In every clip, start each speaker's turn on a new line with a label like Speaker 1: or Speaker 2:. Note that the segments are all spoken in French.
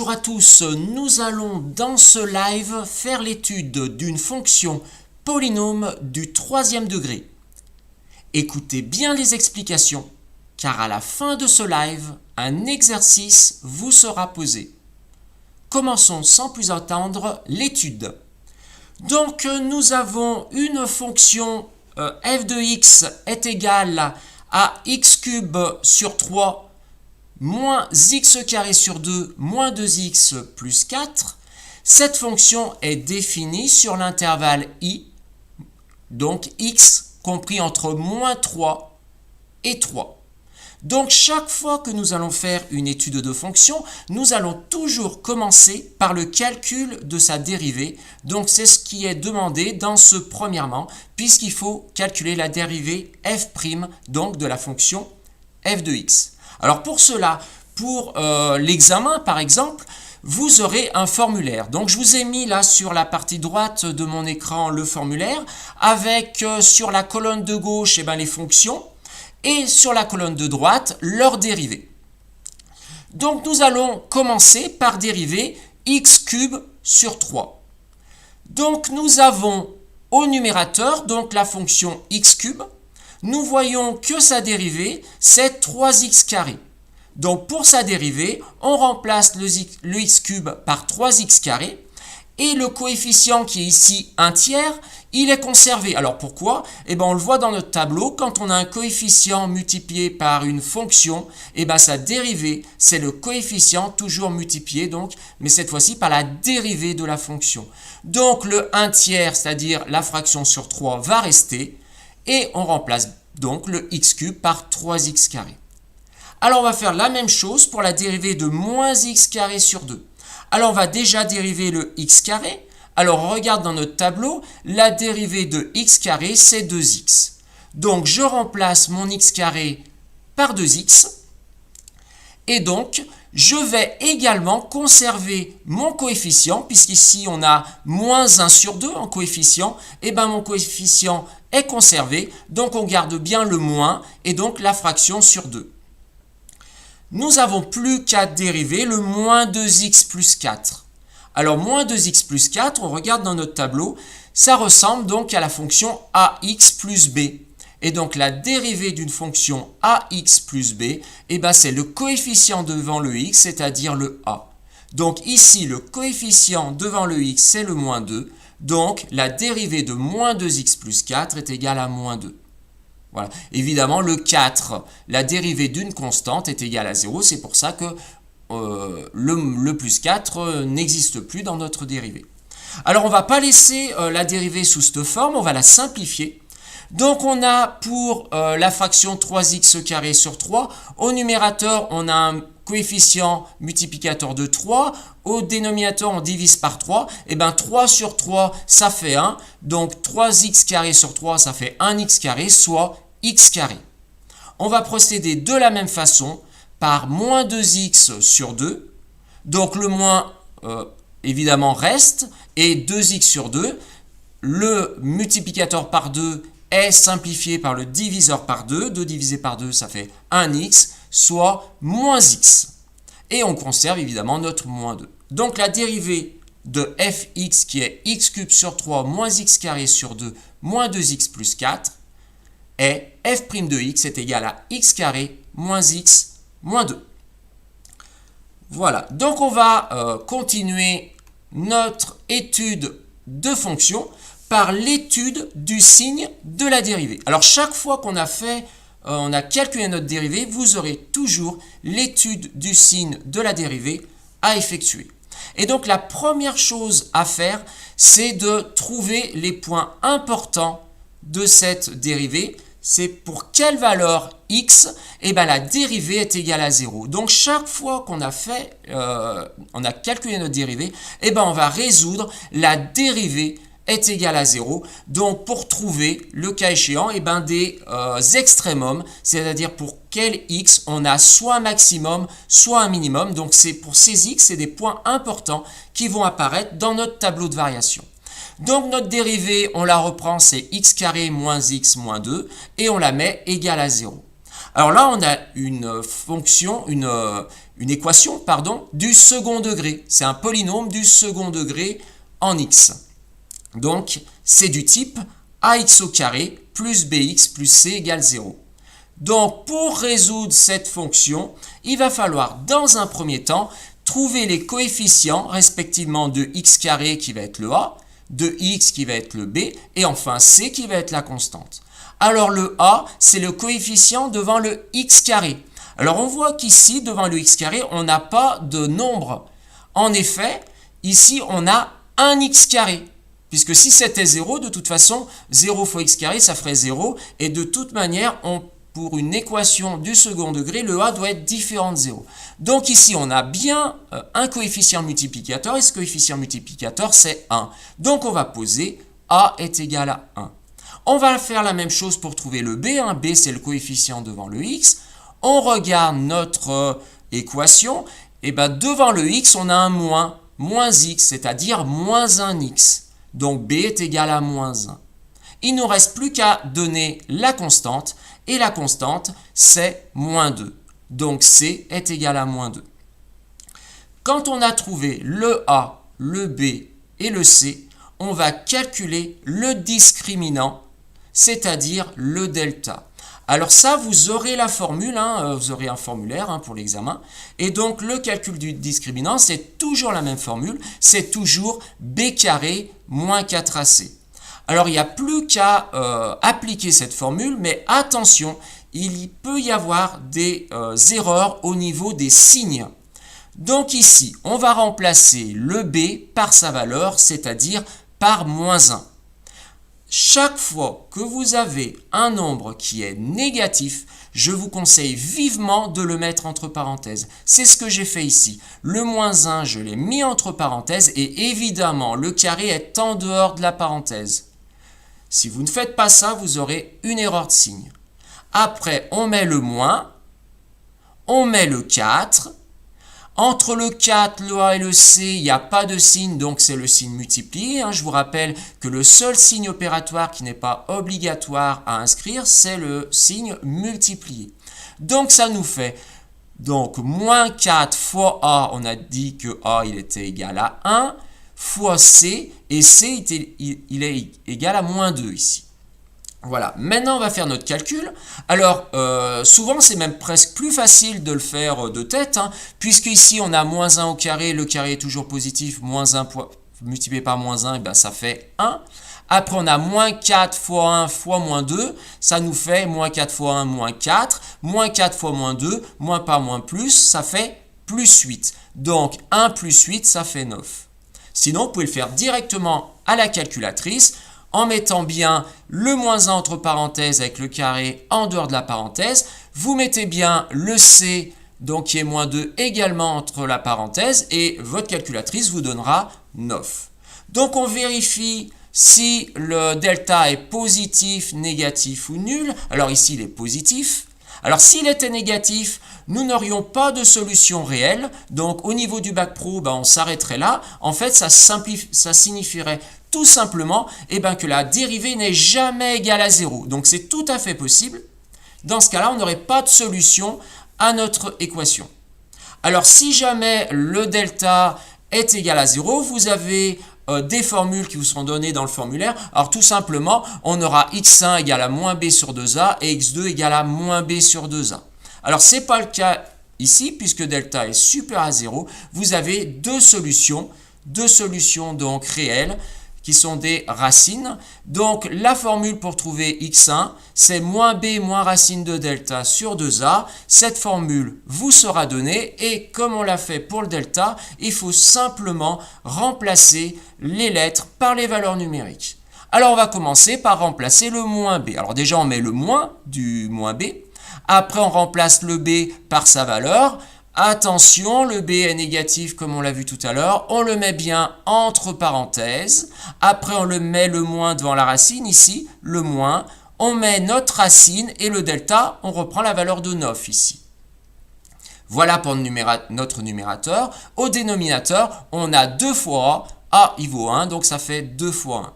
Speaker 1: Bonjour à tous, nous allons dans ce live faire l'étude d'une fonction polynôme du troisième degré. Écoutez bien les explications, car à la fin de ce live, un exercice vous sera posé. Commençons sans plus attendre l'étude. Donc nous avons une fonction f de x est égale à x cube sur 3 moins x carré sur 2 moins 2x plus 4. Cette fonction est définie sur l'intervalle i, donc x compris entre moins 3 et 3. Donc chaque fois que nous allons faire une étude de fonction, nous allons toujours commencer par le calcul de sa dérivée. Donc c'est ce qui est demandé dans ce premièrement, puisqu'il faut calculer la dérivée f', donc de la fonction f de x. Alors pour cela, pour l'examen par exemple, vous aurez un formulaire. Donc je vous ai mis là sur la partie droite de mon écran le formulaire, avec sur la colonne de gauche les fonctions, et sur la colonne de droite, leur dérivée. Donc nous allons commencer par dériver x cube sur 3. Donc nous avons au numérateur donc la fonction x cube. Nous voyons que sa dérivée, c'est 3x carré. Donc pour sa dérivée, on remplace le x cube par 3x carré. Et le coefficient qui est ici 1 tiers, il est conservé. Alors pourquoi? On le voit dans notre tableau, quand on a un coefficient multiplié par une fonction, sa dérivée, c'est le coefficient toujours multiplié, donc, mais cette fois-ci par la dérivée de la fonction. Donc le 1 tiers, c'est-à-dire la fraction sur 3, va rester, et on remplace donc le x cube par 3x carré. Alors on va faire la même chose pour la dérivée de moins x carré sur 2. Alors on va déjà dériver le x carré. Alors on regarde dans notre tableau, la dérivée de x carré c'est 2x. Donc je remplace mon x carré par 2x. Et donc je vais également conserver mon coefficient, puisqu'ici on a moins 1 sur 2 en coefficient. Mon coefficient est conservé, donc on garde bien le moins et donc la fraction sur 2. Nous n'avons plus qu'à dériver le moins 2x plus 4. Alors, moins 2x plus 4, on regarde dans notre tableau, ça ressemble donc à la fonction ax plus b. Et donc, la dérivée d'une fonction ax plus b, c'est le coefficient devant le x, c'est-à-dire le a. Donc, ici, le coefficient devant le x, c'est le moins 2. Donc, la dérivée de moins 2x plus 4 est égale à moins 2. Voilà. Évidemment, le 4, la dérivée d'une constante est égale à 0. C'est pour ça que le plus 4 n'existe plus dans notre dérivée. Alors, on ne va pas laisser la dérivée sous cette forme, on va la simplifier. Donc, on a pour la fraction 3x carré sur 3, au numérateur, on a un coefficient multiplicateur de 3. Au dénominateur, on divise par 3. 3 sur 3, ça fait 1. Donc, 3x carré sur 3, ça fait 1x carré, soit x carré. On va procéder de la même façon par moins 2x sur 2. Donc, le moins, évidemment, reste. Et 2x sur 2, le multiplicateur par 2 est simplifié par le diviseur par 2. 2 divisé par 2, ça fait 1x, soit moins x. Et on conserve évidemment notre moins 2. Donc la dérivée de fx qui est x cube sur 3 moins x carré sur 2 moins 2x plus 4 est f' de x est égal à x carré moins x moins 2. Voilà, donc on va continuer notre étude de fonction par l'étude du signe de la dérivée. Alors chaque fois qu'on a calculé notre dérivée, vous aurez toujours l'étude du signe de la dérivée à effectuer. Et donc la première chose à faire, c'est de trouver les points importants de cette dérivée. C'est pour quelle valeur x, la dérivée est égale à 0. Donc chaque fois qu'on a on a calculé notre dérivée, on va résoudre la dérivée est égal à 0. Donc, pour trouver, le cas échéant, des extrémums, c'est-à-dire pour quel x on a soit un maximum, soit un minimum. Donc, c'est pour ces x, c'est des points importants qui vont apparaître dans notre tableau de variation. Donc, notre dérivée, on la reprend, c'est x carré moins x moins 2, et on la met égale à 0. Alors là, on a une fonction, une équation, pardon, du second degré. C'est un polynôme du second degré en x. Donc, c'est du type ax au carré plus bx plus c égale 0. Donc, pour résoudre cette fonction, il va falloir, dans un premier temps, trouver les coefficients, respectivement de x carré qui va être le a, de x qui va être le b, et enfin c qui va être la constante. Alors, le a, c'est le coefficient devant le x carré. Alors, on voit qu'ici, devant le x carré, on n'a pas de nombre. En effet, ici, on a un x carré. Puisque si c'était 0, de toute façon, 0 fois x carré, ça ferait 0. Et de toute manière, pour une équation du second degré, le a doit être différent de 0. Donc ici, on a bien un coefficient multiplicateur. Et ce coefficient multiplicateur, c'est 1. Donc on va poser a est égal à 1. On va faire la même chose pour trouver le b. B, c'est le coefficient devant le x. On regarde notre équation. Et bien, devant le x, on a un moins x, c'est-à-dire moins 1x. Donc b est égal à moins 1. Il ne nous reste plus qu'à donner la constante. Et la constante, c'est moins 2. Donc c est égal à moins 2. Quand on a trouvé le a, le b et le c, on va calculer le discriminant, c'est-à-dire le delta. Alors ça, vous aurez la formule, vous aurez un formulaire pour l'examen. Et donc, le calcul du discriminant, c'est toujours la même formule. C'est toujours b carré moins 4ac. Alors, il n'y a plus qu'à appliquer cette formule, mais attention, il peut y avoir des erreurs au niveau des signes. Donc ici, on va remplacer le b par sa valeur, c'est-à-dire par moins 1. Chaque fois que vous avez un nombre qui est négatif, je vous conseille vivement de le mettre entre parenthèses. C'est ce que j'ai fait ici. Le moins 1, je l'ai mis entre parenthèses et évidemment, le carré est en dehors de la parenthèse. Si vous ne faites pas ça, vous aurez une erreur de signe. Après, on met le moins, on met le 4. Entre le 4, le A et le C, il n'y a pas de signe, donc c'est le signe multiplié. Je vous rappelle que le seul signe opératoire qui n'est pas obligatoire à inscrire, c'est le signe multiplié. Donc ça nous fait donc moins 4 fois A, on a dit que A il était égal à 1, fois C, et C il est égal à moins 2 ici. Voilà, maintenant on va faire notre calcul. Alors, souvent c'est même presque plus facile de le faire de tête, puisque ici on a moins 1 au carré, le carré est toujours positif, moins 1 multiplié par moins 1, et bien ça fait 1. Après on a moins 4 fois 1 fois moins 2, ça nous fait moins 4 fois 1, moins 4, moins 4 fois moins 2, moins par moins plus, ça fait plus 8. Donc 1 plus 8, ça fait 9. Sinon, vous pouvez le faire directement à la calculatrice, en mettant bien le moins 1 entre parenthèses avec le carré en dehors de la parenthèse. Vous mettez bien le C, donc qui est moins 2 également entre la parenthèse, et votre calculatrice vous donnera 9. Donc on vérifie si le delta est positif, négatif ou nul. Alors ici il est positif. Alors s'il était négatif, nous n'aurions pas de solution réelle. Donc au niveau du bac pro, on s'arrêterait là. En fait, ça signifierait tout simplement que la dérivée n'est jamais égale à 0. Donc c'est tout à fait possible. Dans ce cas-là, on n'aurait pas de solution à notre équation. Alors si jamais le delta est égal à 0, vous avez des formules qui vous seront données dans le formulaire. Alors tout simplement, on aura x1 égale à moins b sur 2a et x2 égale à moins b sur 2a. Alors ce n'est pas le cas ici, puisque delta est supérieur à 0. Vous avez deux solutions donc réelles, qui sont des racines. Donc la formule pour trouver x1, c'est moins b moins racine de delta sur 2a. Cette formule vous sera donnée et comme on l'a fait pour le delta, il faut simplement remplacer les lettres par les valeurs numériques. Alors on va commencer par remplacer le moins b. Alors déjà on met le moins du moins b. Après on remplace le b par sa valeur. Attention, le b est négatif comme on l'a vu tout à l'heure. On le met bien entre parenthèses. Après, on le met le moins devant la racine, ici, le moins. On met notre racine et le delta, on reprend la valeur de 9 ici. Voilà pour notre numérateur. Au dénominateur, on a 2 fois A. A, il vaut 1, donc ça fait 2 fois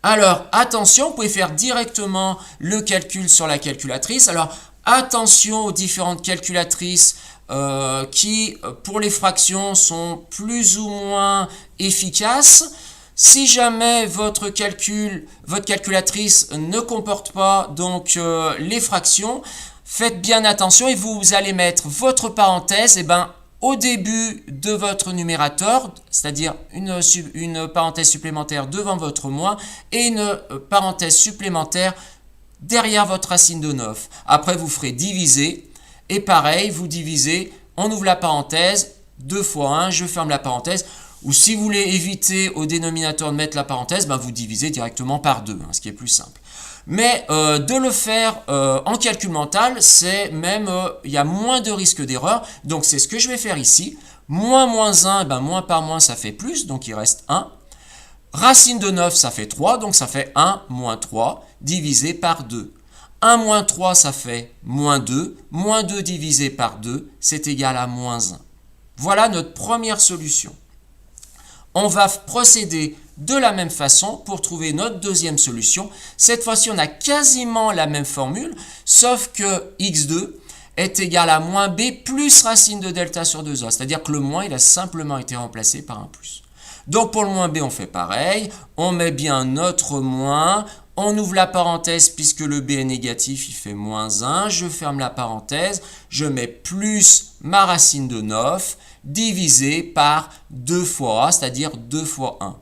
Speaker 1: 1. Alors, attention, vous pouvez faire directement le calcul sur la calculatrice. Alors, attention aux différentes calculatrices qui, pour les fractions, sont plus ou moins efficaces. Si jamais votre calculatrice ne comporte pas donc les fractions, faites bien attention et vous allez mettre votre parenthèse au début de votre numérateur, c'est-à-dire une parenthèse supplémentaire devant votre moins et une parenthèse supplémentaire derrière votre racine de 9. Après, vous ferez diviser et pareil, vous divisez, on ouvre la parenthèse, 2 fois 1, je ferme la parenthèse. Ou si vous voulez éviter au dénominateur de mettre la parenthèse, vous divisez directement par 2, ce qui est plus simple. Mais de le faire en calcul mental, c'est même, il y a moins de risque d'erreur. Donc c'est ce que je vais faire ici. Moins 1, moins par moins, ça fait plus, donc il reste 1. Racine de 9, ça fait 3, donc ça fait 1 moins 3 divisé par 2. 1 moins 3, ça fait moins 2. Moins 2 divisé par 2, c'est égal à moins 1. Voilà notre première solution. On va procéder de la même façon pour trouver notre deuxième solution. Cette fois-ci, on a quasiment la même formule, sauf que x2 est égal à moins b plus racine de delta sur 2a. C'est-à-dire que le moins, il a simplement été remplacé par un plus. Donc pour le moins b, on fait pareil. On met bien notre moins. On ouvre la parenthèse puisque le b est négatif, il fait moins 1. Je ferme la parenthèse. Je mets plus ma racine de 9 divisé par 2 fois a, c'est-à-dire 2 fois 1.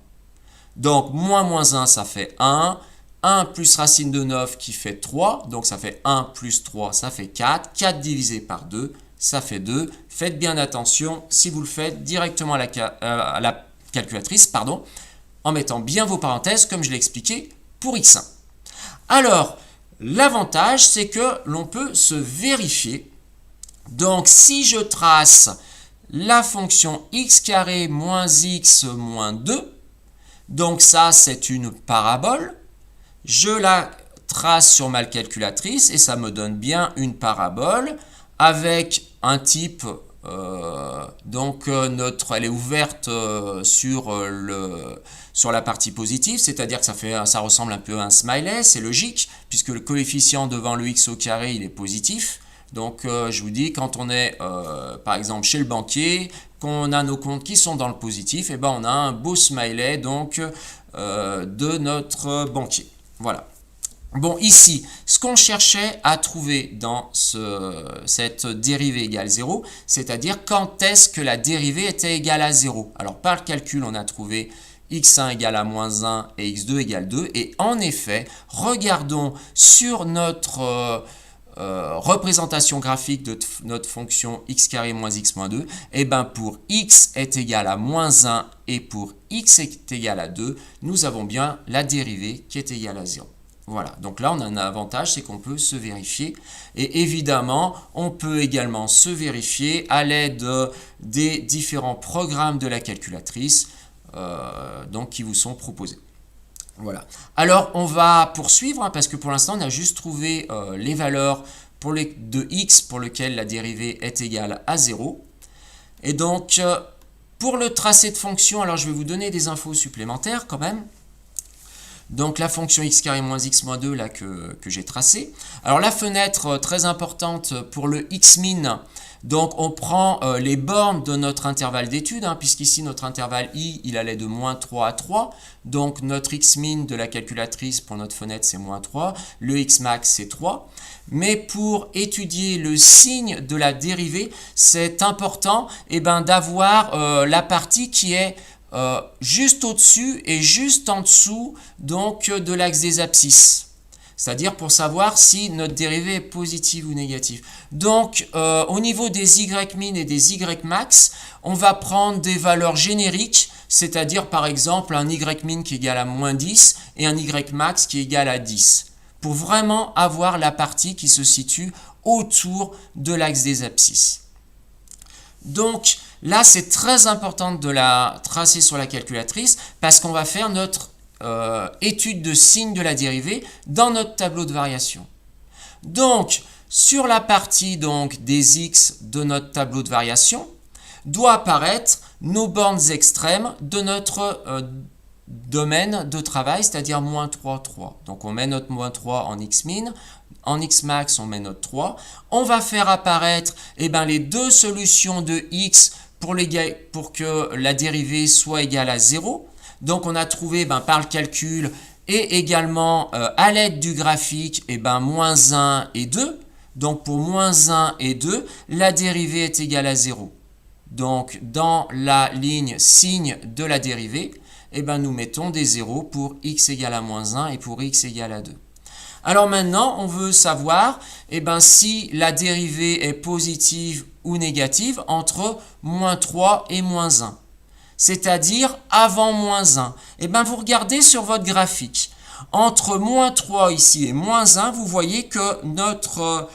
Speaker 1: Donc, moins 1, ça fait 1. 1 plus racine de 9 qui fait 3. Donc, ça fait 1 plus 3, ça fait 4. 4 divisé par 2, ça fait 2. Faites bien attention si vous le faites directement à la calculatrice, en mettant bien vos parenthèses, comme je l'ai expliqué pour x1. Alors, l'avantage, c'est que l'on peut se vérifier. Donc, si je trace la fonction x carré moins x moins 2, donc ça c'est une parabole, je la trace sur ma calculatrice et ça me donne bien une parabole avec un type, elle est ouverte sur la partie positive, c'est-à-dire que ça ressemble un peu à un smiley, c'est logique, puisque le coefficient devant le x au carré il est positif. Donc, je vous dis, quand on est, par exemple, chez le banquier, qu'on a nos comptes qui sont dans le positif, on a un beau smiley de notre banquier. Voilà. Bon, ici, ce qu'on cherchait à trouver dans cette dérivée égale 0, c'est-à-dire quand est-ce que la dérivée était égale à 0. Alors, par le calcul, on a trouvé x1 égale à moins 1 et x2 égale 2. Et en effet, regardons sur notre représentation graphique de notre fonction x carré moins x moins 2, pour x est égal à moins 1 et pour x est égal à 2, nous avons bien la dérivée qui est égale à 0. Voilà, donc là on a un avantage, c'est qu'on peut se vérifier. Et évidemment, on peut également se vérifier à l'aide des différents programmes de la calculatrice qui vous sont proposés. Voilà. Alors, on va poursuivre, parce que pour l'instant, on a juste trouvé les valeurs de x pour lesquelles la dérivée est égale à 0. Et donc, pour le tracé de fonction, alors je vais vous donner des infos supplémentaires quand même. Donc, la fonction x carré moins x moins 2, là, que j'ai tracée. Alors, la fenêtre très importante pour le x min, donc on prend les bornes de notre intervalle d'étude, puisqu'ici notre intervalle i, il allait de moins 3 à 3. Donc notre x min de la calculatrice pour notre fenêtre, c'est moins 3. Le x max, c'est 3. Mais pour étudier le signe de la dérivée, c'est important d'avoir la partie qui est juste au-dessus et juste en dessous de l'axe des abscisses. C'est-à-dire pour savoir si notre dérivée est positive ou négative. Donc, au niveau des y min et des y max, on va prendre des valeurs génériques, c'est-à-dire par exemple un y min qui est égal à moins 10 et un y max qui est égal à 10, pour vraiment avoir la partie qui se situe autour de l'axe des abscisses. Donc, là, c'est très important de la tracer sur la calculatrice parce qu'on va faire notre étude de signe de la dérivée dans notre tableau de variation. Donc, sur la partie des x de notre tableau de variation, doit apparaître nos bornes extrêmes de notre domaine de travail, c'est-à-dire moins 3, 3. Donc, on met notre moins 3 en x min, En x max, on met notre 3. On va faire apparaître les deux solutions de x pour que la dérivée soit égale à 0. Donc, on a trouvé par le calcul et également à l'aide du graphique, moins 1 et 2. Donc, pour moins 1 et 2, la dérivée est égale à 0. Donc, dans la ligne signe de la dérivée, nous mettons des 0 pour x égale à moins 1 et pour x égale à 2. Alors maintenant, on veut savoir si la dérivée est positive ou négative entre moins 3 et moins 1. C'est-à-dire avant moins 1. Vous regardez sur votre graphique. Entre moins 3 ici et moins 1, vous voyez que notre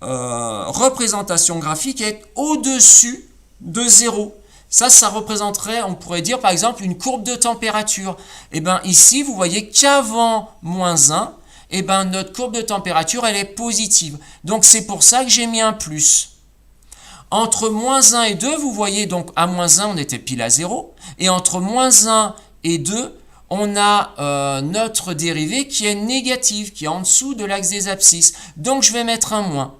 Speaker 1: représentation graphique est au-dessus de 0. Ça représenterait, on pourrait dire par exemple, une courbe de température. Ici, vous voyez qu'avant moins 1, notre courbe de température, elle est positive. Donc, c'est pour ça que j'ai mis un plus. Entre moins 1 et 2, vous voyez, donc à moins 1, on était pile à 0. Et entre moins 1 et 2, on a notre dérivée qui est négative, qui est en dessous de l'axe des abscisses. Donc, je vais mettre un moins.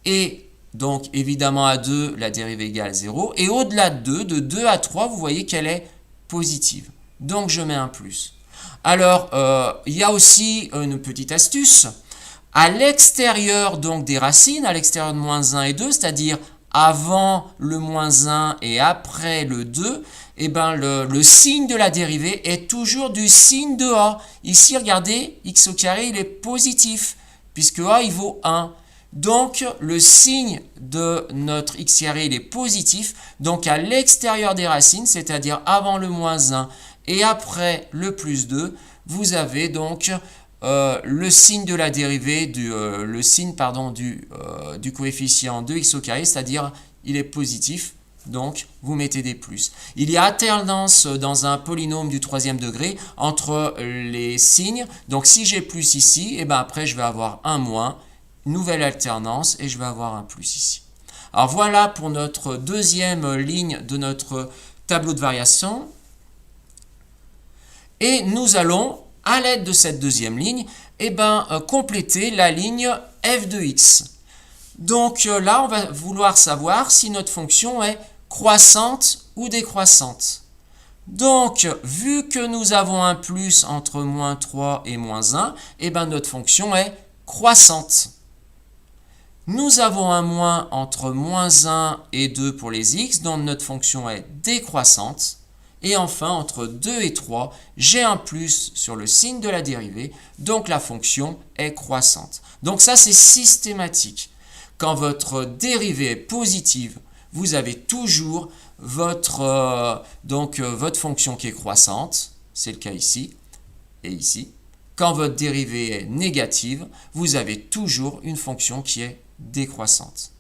Speaker 1: Et donc, évidemment, à 2, la dérivée égale 0. Et au-delà de 2 à 3, vous voyez qu'elle est positive. Donc, je mets un plus. Alors, il y a aussi une petite astuce. À l'extérieur donc des racines, à l'extérieur de moins 1 et 2, c'est-à-dire avant le moins 1 et après le 2, le signe de la dérivée est toujours du signe de a. Ici, regardez, x au carré, il est positif, puisque a, il vaut 1. Donc, le signe de notre x carré, il est positif. Donc, à l'extérieur des racines, c'est-à-dire avant le moins 1 et après le plus 2, vous avez donc le signe de la dérivée, du coefficient de x au carré, c'est-à-dire il est positif. Donc, vous mettez des plus. Il y a alternance dans un polynôme du troisième degré entre les signes. Donc, si j'ai plus ici, après, je vais avoir un moins. Nouvelle alternance et je vais avoir un plus ici. Alors voilà pour notre deuxième ligne de notre tableau de variation. Et nous allons, à l'aide de cette deuxième ligne, compléter la ligne f de x. Donc là, on va vouloir savoir si notre fonction est croissante ou décroissante. Donc, vu que nous avons un plus entre moins 3 et moins 1, notre fonction est croissante. Nous avons un moins entre moins 1 et 2 pour les x, donc notre fonction est décroissante. Et enfin, entre 2 et 3, j'ai un plus sur le signe de la dérivée, donc la fonction est croissante. Donc ça, c'est systématique. Quand votre dérivée est positive, vous avez toujours votre fonction qui est croissante, c'est le cas ici et ici. Quand votre dérivée est négative, vous avez toujours une fonction qui est décroissante.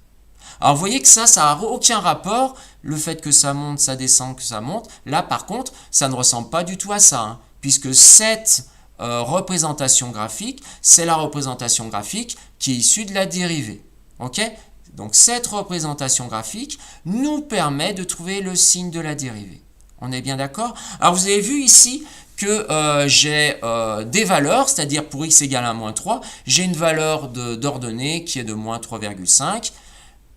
Speaker 1: Alors vous voyez que ça n'a aucun rapport, le fait que ça monte, ça descend, que ça monte. Là par contre, ça ne ressemble pas du tout à ça, puisque cette représentation graphique, c'est la représentation graphique qui est issue de la dérivée. Ok ? Donc cette représentation graphique nous permet de trouver le signe de la dérivée. On est bien d'accord? Alors vous avez vu ici que j'ai des valeurs, c'est-à-dire pour x égale à moins 3, j'ai une valeur d'ordonnée qui est de moins 3,5.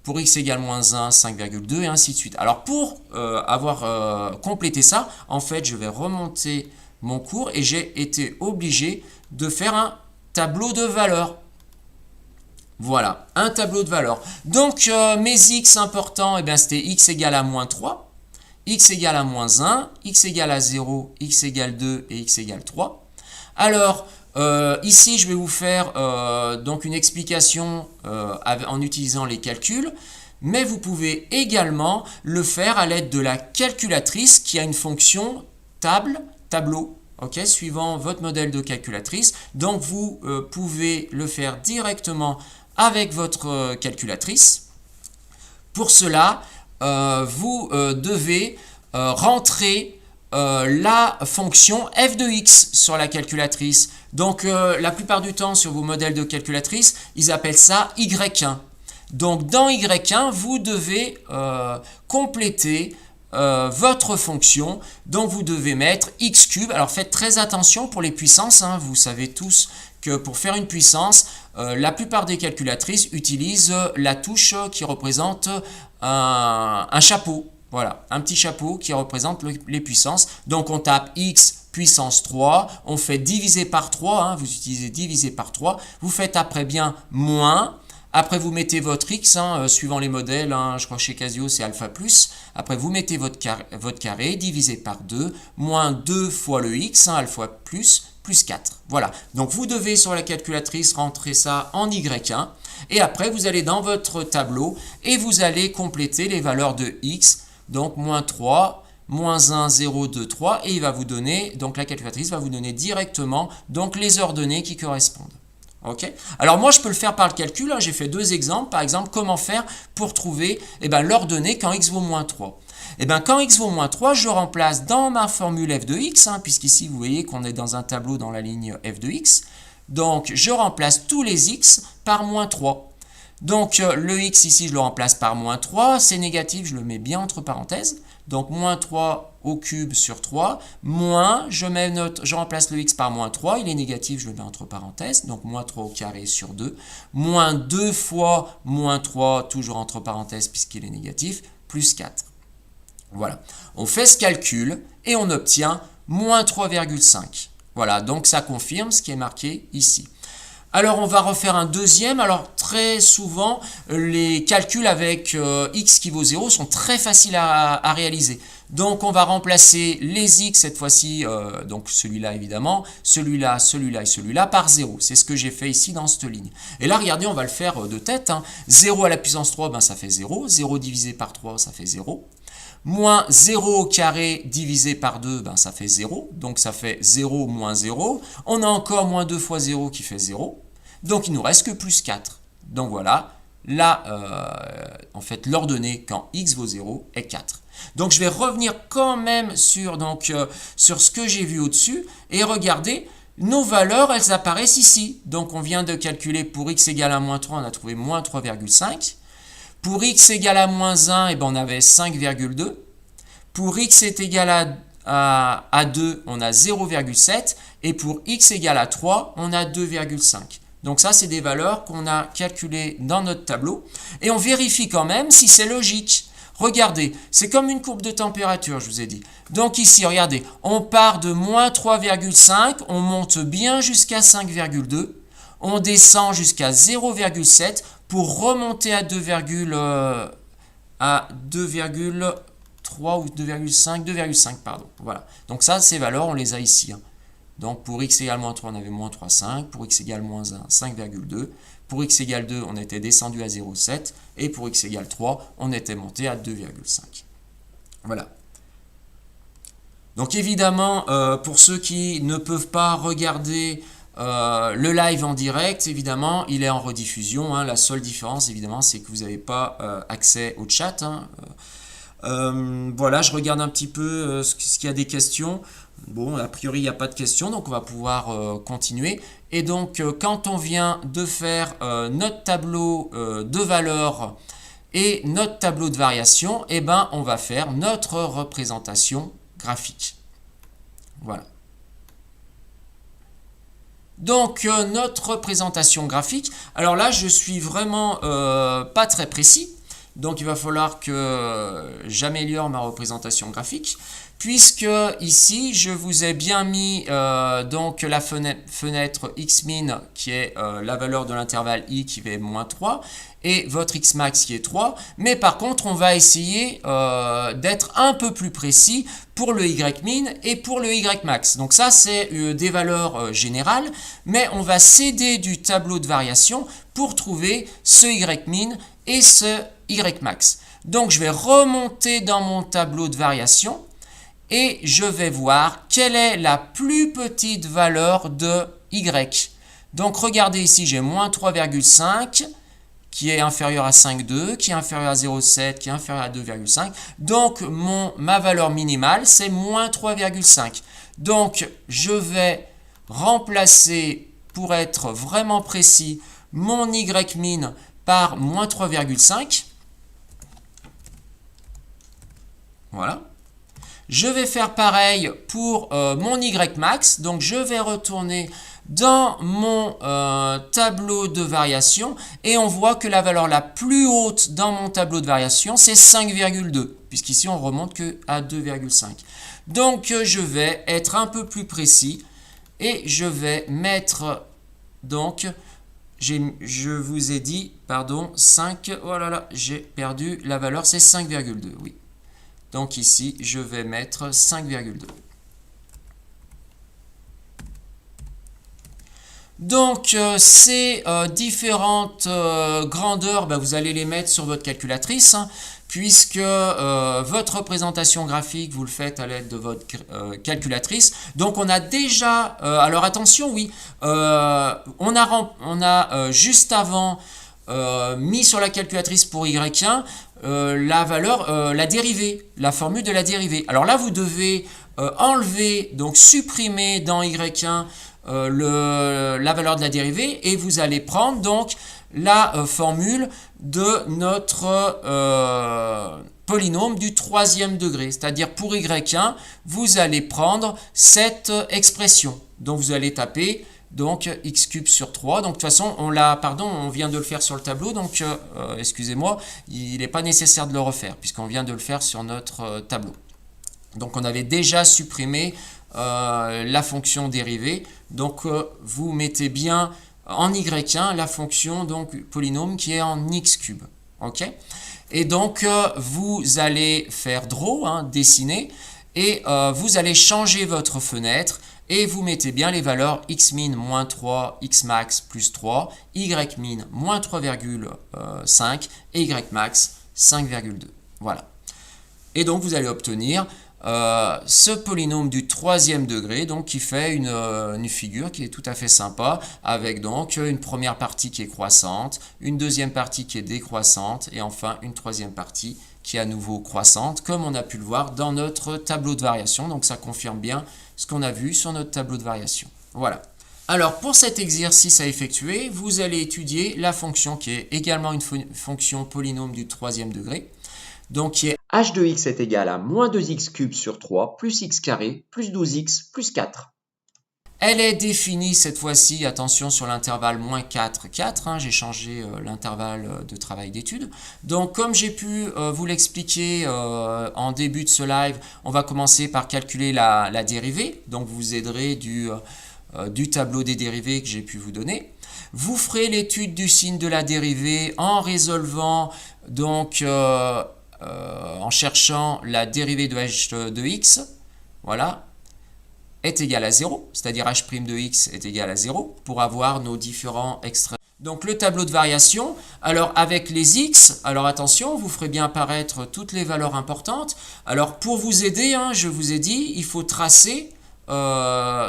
Speaker 1: Pour x égale moins 1, 5,2 et ainsi de suite. Alors pour avoir complété ça, en fait, je vais remonter mon cours et j'ai été obligé de faire un tableau de valeurs. Voilà, un tableau de valeurs. Donc mes x importants, c'était x égale à moins 3. X égale à moins 1, x égale à 0, x égale 2 et x égale 3. Alors, ici, je vais vous faire donc une explication en utilisant les calculs, mais vous pouvez également le faire à l'aide de la calculatrice qui a une fonction tableau, suivant votre modèle de calculatrice. Donc, vous pouvez le faire directement avec votre calculatrice. Pour cela, vous devez rentrer la fonction f de x sur la calculatrice. Donc, la plupart du temps, sur vos modèles de calculatrice, ils appellent ça y1. Donc, dans y1, vous devez compléter votre fonction. Donc vous devez mettre x cube. Alors faites très attention pour les puissances, hein. Vous savez tous que pour faire une puissance, la plupart des calculatrices utilisent la touche qui représente un chapeau. Voilà, un petit chapeau qui représente les puissances. Donc on tape x puissance 3, on fait diviser par 3, hein, vous utilisez diviser par 3, vous faites après bien moins. Après, vous mettez votre x, hein, suivant les modèles, hein, je crois que chez Casio, c'est alpha plus. Après, vous mettez votre carré divisé par 2, moins 2 fois le x, hein, alpha plus 4. Voilà, donc vous devez sur la calculatrice rentrer ça en y1. Et après, vous allez dans votre tableau et vous allez compléter les valeurs de x. Donc, moins 3, moins 1, 0, 2, 3. Et il va vous donner, donc la calculatrice va vous donner directement donc, les ordonnées qui correspondent. Okay. Alors moi je peux le faire par le calcul, hein. J'ai fait deux exemples. Par exemple, comment faire pour trouver l'ordonnée quand x vaut moins 3. Quand x vaut moins 3, je remplace dans ma formule f de x, hein, puisqu'ici vous voyez qu'on est dans un tableau dans la ligne f de x. Donc je remplace tous les x par moins 3. Donc le x ici je le remplace par moins 3, c'est négatif, je le mets bien entre parenthèses. Donc moins 3 au cube sur 3, moins, je remplace le x par moins 3, il est négatif, je le mets entre parenthèses, donc moins 3 au carré sur 2, moins 2 fois moins 3, toujours entre parenthèses puisqu'il est négatif, plus 4. Voilà, on fait ce calcul et on obtient moins 3,5. Voilà, donc ça confirme ce qui est marqué ici. Alors on va refaire un deuxième. Alors très souvent les calculs avec x qui vaut 0 sont très faciles à réaliser. Donc on va remplacer les x cette fois-ci, donc celui-là évidemment, celui-là, celui-là et celui-là par 0. C'est ce que j'ai fait ici dans cette ligne. Et là regardez, on va le faire de tête, hein. 0 à la puissance 3, ça fait 0. 0 divisé par 3, ça fait 0. Moins 0 au carré divisé par 2, ça fait 0. Donc ça fait 0 moins 0. On a encore moins 2 fois 0 qui fait 0. Donc il ne nous reste que plus 4. Donc voilà, là, en fait, l'ordonnée quand x vaut 0 est 4. Donc je vais revenir quand même sur ce que j'ai vu au-dessus. Et regardez, nos valeurs, elles apparaissent ici. Donc on vient de calculer pour x égale à moins 3, on a trouvé moins 3,5. Pour x égale à moins 1, on avait 5,2. Pour x est égal à 2, on a 0,7. Et pour x égale à 3, on a 2,5. Donc ça, c'est des valeurs qu'on a calculées dans notre tableau. Et on vérifie quand même si c'est logique. Regardez, c'est comme une courbe de température, je vous ai dit. Donc ici, regardez, on part de moins 3,5, on monte bien jusqu'à 5,2. On descend jusqu'à 0,7 pour remonter à 2,3 ou 2,5, 2,5 pardon. Voilà. Donc ça, ces valeurs, on les a ici. Hein. Donc pour x égale moins 3, on avait moins 3,5. Pour x égale moins 1, 5,2. Pour x égale 2, on était descendu à 0,7. Et pour x égale 3, on était monté à 2,5. Voilà. Donc évidemment, pour ceux qui ne peuvent pas regarder le live en direct, évidemment, il est en rediffusion. Hein. La seule différence, évidemment, c'est que vous n'avez pas accès au chat. Hein. Voilà, je regarde un petit peu ce qu'il y a des questions. Bon, a priori, il n'y a pas de questions, donc on va pouvoir continuer. Et donc, quand on vient de faire notre tableau de valeurs et notre tableau de variation, on va faire notre représentation graphique. Voilà. Donc, notre représentation graphique, alors là, je suis vraiment pas très précis. Donc, il va falloir que j'améliore ma représentation graphique. Puisque ici, je vous ai bien mis donc la fenêtre xmin qui est la valeur de l'intervalle i qui est moins 3 et votre xmax qui est 3. Mais par contre, on va essayer d'être un peu plus précis pour le ymin et pour le ymax. Donc ça, c'est des valeurs générales, mais on va s'aider du tableau de variation pour trouver ce ymin et ce ymax. Donc, je vais remonter dans mon tableau de variation. Et je vais voir quelle est la plus petite valeur de y. Donc regardez ici, j'ai moins 3,5 qui est inférieur à 5,2, qui est inférieur à 0,7, qui est inférieur à 2,5. Donc ma valeur minimale, c'est moins 3,5. Donc je vais remplacer, pour être vraiment précis, mon ymin par moins 3,5. Voilà. Je vais faire pareil pour mon Y max. Donc, je vais retourner dans mon tableau de variation et on voit que la valeur la plus haute dans mon tableau de variation, c'est 5,2, puisqu'ici, on remonte qu'à 2,5. Donc, je vais être un peu plus précis et je vais mettre, donc, je vous ai dit, pardon, 5, oh là là, j'ai perdu la valeur, c'est 5,2, oui. Donc ici, je vais mettre 5,2. Donc, ces différentes grandeurs, vous allez les mettre sur votre calculatrice, hein, puisque votre représentation graphique, vous le faites à l'aide de votre calculatrice. Donc, on a déjà... alors, attention, oui, on a juste avant mis sur la calculatrice pour Y1 la valeur, la dérivée, la formule de la dérivée. Alors là, vous devez enlever, donc supprimer dans Y1 la valeur de la dérivée et vous allez prendre donc la formule de notre polynôme du troisième degré. C'est-à-dire pour Y1, vous allez prendre cette expression. Donc vous allez taper donc x cube sur 3. Donc de toute façon, on vient de le faire sur le tableau, donc excusez-moi, il n'est pas nécessaire de le refaire puisqu'on vient de le faire sur notre tableau. Donc on avait déjà supprimé la fonction dérivée. Donc vous mettez bien en y1 la fonction donc polynôme qui est en x cube. Ok. Et donc vous allez faire draw, hein, dessiner, et vous allez changer votre fenêtre et vous mettez bien les valeurs x min moins 3, x max plus 3, y min moins 3,5 et y max 5,2. Voilà. Et donc vous allez obtenir ce polynôme du troisième degré, donc qui fait une figure qui est tout à fait sympa, avec donc une première partie qui est croissante, une deuxième partie qui est décroissante, et enfin une troisième partie qui est à nouveau croissante, comme on a pu le voir dans notre tableau de variation. Donc ça confirme bien ce qu'on a vu sur notre tableau de variation. Voilà. Alors pour cet exercice à effectuer, vous allez étudier la fonction qui est également une fonction polynôme du troisième degré, donc qui est h de x est égal à moins 2x cube sur 3 plus x carré plus 12x plus 4. Elle est définie cette fois-ci, attention, sur l'intervalle moins 4, 4. Hein, j'ai changé l'intervalle de travail d'étude. Donc comme j'ai pu vous l'expliquer en début de ce live, on va commencer par calculer la dérivée. Donc vous vous aiderez du tableau des dérivées que j'ai pu vous donner. Vous ferez l'étude du signe de la dérivée en résolvant donc... en cherchant la dérivée de h de x, voilà, est égal à 0, c'est-à-dire h' de x est égal à 0, pour avoir nos différents extraits. Donc le tableau de variation, alors avec les x, alors attention, vous ferez bien apparaître toutes les valeurs importantes. Alors pour vous aider, hein, je vous ai dit, il faut tracer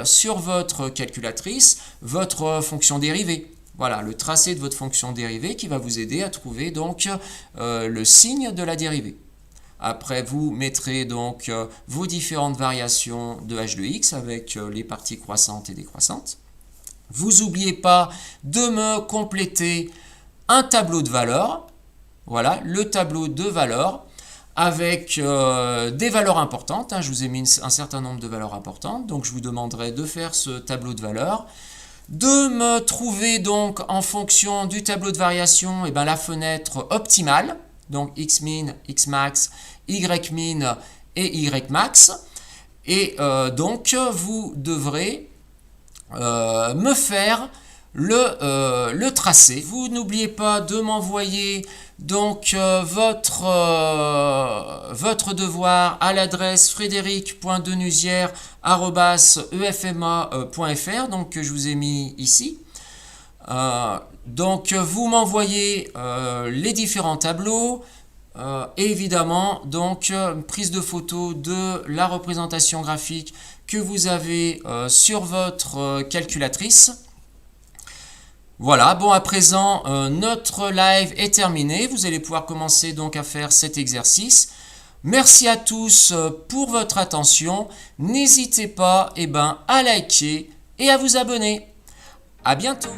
Speaker 1: sur votre calculatrice votre fonction dérivée. Voilà, le tracé de votre fonction dérivée qui va vous aider à trouver donc le signe de la dérivée. Après, vous mettrez donc vos différentes variations de h de x avec les parties croissantes et décroissantes. Vous n'oubliez pas de me compléter un tableau de valeurs. Voilà, le tableau de valeurs avec des valeurs importantes. Hein, je vous ai mis un certain nombre de valeurs importantes, donc je vous demanderai de faire ce tableau de valeurs. De me trouver donc en fonction du tableau de variation la fenêtre optimale, donc x min, x max, y min et y max. Et donc vous devrez me faire le tracé. Vous n'oubliez pas de m'envoyer donc votre devoir à l'adresse frédéric.denuzière@efma.fr, donc que je vous ai mis ici. Donc vous m'envoyez les différents tableaux et évidemment donc prise de photo de la représentation graphique que vous avez sur votre calculatrice. Voilà, bon, à présent, notre live est terminé. Vous allez pouvoir commencer donc à faire cet exercice. Merci à tous pour votre attention. N'hésitez pas à liker et à vous abonner. À bientôt.